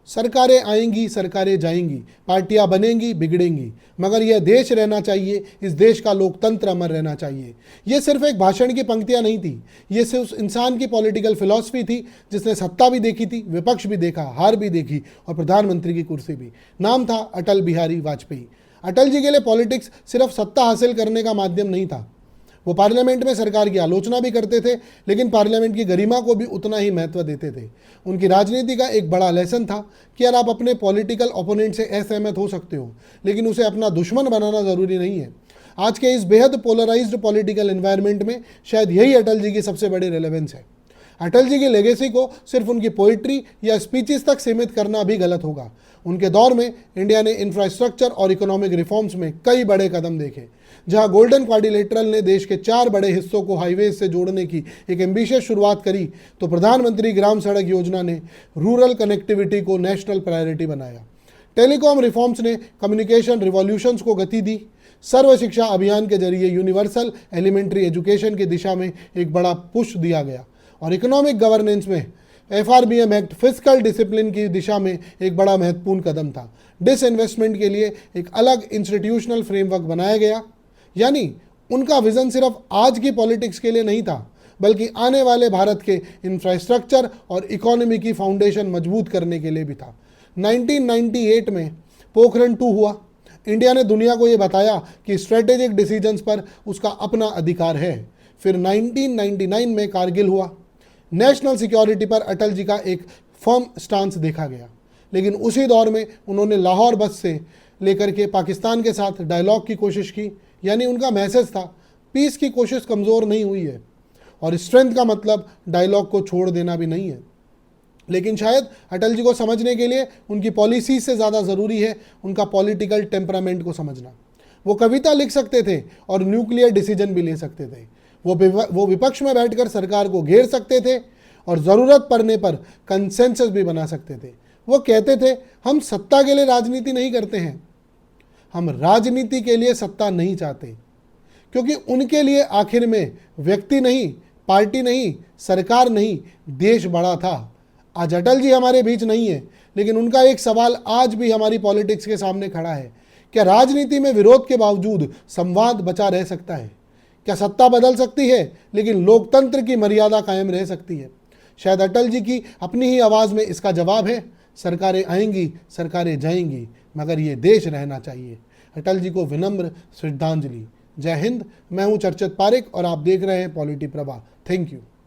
सरकारें आएंगी, सरकारें जाएंगी, पार्टियां बनेंगी, बिगड़ेंगी, मगर यह देश रहना चाहिए, इस देश का लोकतंत्र अमर रहना चाहिए। यह सिर्फ एक भाषण की पंक्तियां नहीं थी, यह सिर्फ उस इंसान की पॉलिटिकल फिलॉसफी थी जिसने सत्ता भी देखी थी, विपक्ष भी देखा, हार भी देखी और प्रधानमंत्री की कुर्सी भी। नाम था अटल बिहारी वाजपेयी। अटल जी के लिए पॉलिटिक्स सिर्फ सत्ता हासिल करने का माध्यम नहीं था। वो पार्लियामेंट में सरकार की आलोचना भी करते थे, लेकिन पार्लियामेंट की गरिमा को भी उतना ही महत्व देते थे। उनकी राजनीति का एक बड़ा लेसन था कि यार आप अपने पॉलिटिकल ओपोनेंट से असहमत हो सकते हो, लेकिन उसे अपना दुश्मन बनाना ज़रूरी नहीं है। आज के इस बेहद पोलराइज्ड पॉलिटिकल एनवायरनमेंट में शायद यही अटल जी की सबसे बड़ी रेलेवेंस है। अटल जी की लेगेसी को सिर्फ उनकी पोइट्री या स्पीचेस तक सीमित करना भी गलत होगा। उनके दौर में इंडिया ने इंफ्रास्ट्रक्चर और इकोनॉमिक रिफॉर्म्स में कई बड़े कदम देखे। जहां गोल्डन क्वाड्रिलेटरल ने देश के 4 बड़े हिस्सों को हाईवेज से जोड़ने की एक एम्बिशियस शुरुआत करी, तो प्रधानमंत्री ग्राम सड़क योजना ने रूरल कनेक्टिविटी को नेशनल प्रायोरिटी बनाया। टेलीकॉम रिफॉर्म्स ने कम्युनिकेशन रिवॉल्यूशंस को गति दी। सर्व शिक्षा अभियान के जरिए यूनिवर्सल एलिमेंट्री एजुकेशन की दिशा में एक बड़ा पुश दिया गया और इकोनॉमिक गवर्नेंस में FRBM एक्ट फिस्कल डिसिप्लिन की दिशा में एक बड़ा महत्वपूर्ण कदम था। डिसइन्वेस्टमेंट के लिए एक अलग इंस्टीट्यूशनल फ्रेमवर्क बनाया गया। यानी उनका विजन सिर्फ आज की पॉलिटिक्स के लिए नहीं था, बल्कि आने वाले भारत के इंफ्रास्ट्रक्चर और इकोनॉमी की फाउंडेशन मजबूत करने के लिए भी था। 1998 में पोखरण 2 हुआ। इंडिया ने दुनिया को ये बताया कि स्ट्रेटेजिक डिसीजंस पर उसका अपना अधिकार है। फिर 1999 में कारगिल हुआ। नेशनल सिक्योरिटी पर अटल जी का एक फर्म स्टांस देखा गया, लेकिन उसी दौर में उन्होंने लाहौर बस से लेकर के पाकिस्तान के साथ डायलॉग की कोशिश की। यानी उनका मैसेज था पीस की कोशिश कमज़ोर नहीं हुई है, और स्ट्रेंथ का मतलब डायलॉग को छोड़ देना भी नहीं है। लेकिन शायद अटल जी को समझने के लिए उनकी पॉलिसी से ज़्यादा ज़रूरी है उनका पॉलिटिकल टेम्परामेंट को समझना। वो कविता लिख सकते थे और न्यूक्लियर डिसीजन भी ले सकते थे। वो विपक्ष में बैठकर सरकार को घेर सकते थे और ज़रूरत पड़ने पर कंसेंसस भी बना सकते थे। वो कहते थे हम सत्ता के लिए राजनीति नहीं करते हैं, हम राजनीति के लिए सत्ता नहीं चाहते, क्योंकि उनके लिए आखिर में व्यक्ति नहीं, पार्टी नहीं, सरकार नहीं, देश बड़ा था। आज अटल जी हमारे बीच नहीं है, लेकिन उनका एक सवाल आज भी हमारी पॉलिटिक्स के सामने खड़ा है। क्या राजनीति में विरोध के बावजूद संवाद बचा रह सकता है? क्या सत्ता बदल सकती है लेकिन लोकतंत्र की मर्यादा कायम रह सकती है? शायद अटल जी की अपनी ही आवाज़ में इसका जवाब है, सरकारें आएंगी, सरकारें जाएंगी, मगर ये देश रहना चाहिए। अटल जी को विनम्र श्रद्धांजलि। जय हिंद। मैं हूँ चर्चित पारिक और आप देख रहे हैं पॉलिटी प्रभा। Thank you.